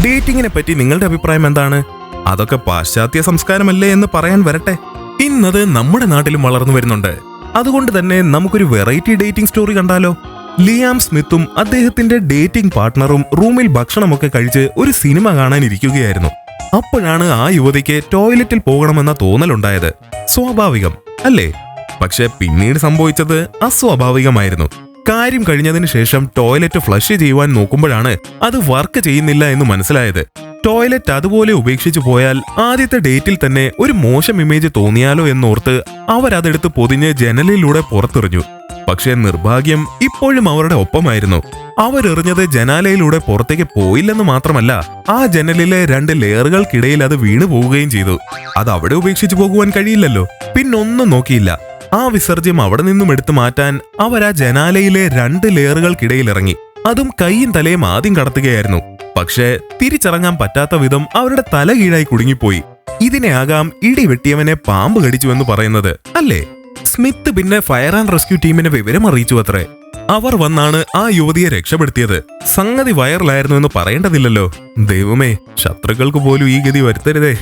ഡേറ്റിങ്ങിനെ പറ്റി നിങ്ങളുടെ അഭിപ്രായം എന്താണ്? അതൊക്കെ പാശ്ചാത്യ സംസ്കാരമല്ലേ എന്ന് പറയാൻ വരട്ടെ. ഇന്നത് നമ്മുടെ നാട്ടിലും വളർന്നു വരുന്നുണ്ട്. അതുകൊണ്ട് തന്നെ നമുക്കൊരു വെറൈറ്റി ഡേറ്റിംഗ് സ്റ്റോറി കണ്ടാലോ? ലിയാം സ്മിത്തും അദ്ദേഹത്തിന്റെ ഡേറ്റിംഗ് പാർട്ട്ണറും റൂമിൽ ഭക്ഷണമൊക്കെ കഴിച്ച് ഒരു സിനിമ കാണാനിരിക്കുകയായിരുന്നു. അപ്പോഴാണ് ആ യുവതിക്ക് ടോയ്ലറ്റിൽ പോകണമെന്ന തോന്നലുണ്ടായത്. സ്വാഭാവികം അല്ലേ? പക്ഷെ പിന്നീട് സംഭവിച്ചത് അസ്വാഭാവികമായിരുന്നു. കാര്യം കഴിഞ്ഞതിന് ശേഷം ടോയ്ലറ്റ് ഫ്ലഷ് ചെയ്യുവാൻ നോക്കുമ്പോഴാണ് അത് വർക്ക് ചെയ്യുന്നില്ല എന്ന് മനസ്സിലായത്. ടോയ്ലറ്റ് അതുപോലെ ഉപേക്ഷിച്ചു പോയാൽ ആദ്യത്തെ ഡേറ്റിൽ തന്നെ ഒരു മോശം ഇമേജ് തോന്നിയാലോ എന്നോർത്ത് അവരതെടുത്ത് പൊതിഞ്ഞ് ജനലിലൂടെ പുറത്തെറിഞ്ഞു. പക്ഷേ നിർഭാഗ്യം ഇപ്പോഴും അവരുടെ ഒപ്പമായിരുന്നു. അവരെറിഞ്ഞത് ജനാലയിലൂടെ പുറത്തേക്ക് പോയില്ലെന്ന് മാത്രമല്ല, ആ ജനലിലെ 2 ലെയറുകൾക്കിടയിൽ അത് വീണു പോവുകയും ചെയ്തു. അത് അവിടെ ഉപേക്ഷിച്ചു പോകുവാൻ കഴിയില്ലല്ലോ. പിന്നൊന്നും നോക്കിയില്ല. ആ വിസർജ്യം അവിടെ നിന്നും എടുത്തു മാറ്റാൻ അവർ ആ ജനാലയിലെ 2 ലെയറുകൾക്കിടയിൽ ഇറങ്ങി. അതും കൈയും തലയും ആദ്യം കടത്തുകയായിരുന്നു. പക്ഷേ തിരിച്ചിറങ്ങാൻ പറ്റാത്ത വിധം അവരുടെ തല കീഴായി കുടുങ്ങിപ്പോയി. ഇതിനെയാകാം ഇടി വെട്ടിയവനെ പാമ്പ് കടിച്ചു എന്ന് പറയുന്നത്, അല്ലേ? സ്മിത്ത് പിന്നെ ഫയർ ആൻഡ് റെസ്ക്യൂ ടീമിനെ വിവരം അറിയിച്ചു അത്രേ. അവർ വന്നാണ് ആ യുവതിയെ രക്ഷപ്പെടുത്തിയത്. സംഗതി വൈറലായിരുന്നു എന്ന് പറയേണ്ടതില്ലല്ലോ. ദൈവമേ, ശത്രുക്കൾക്ക് പോലും ഈ ഗതി വരുത്തരുതേ.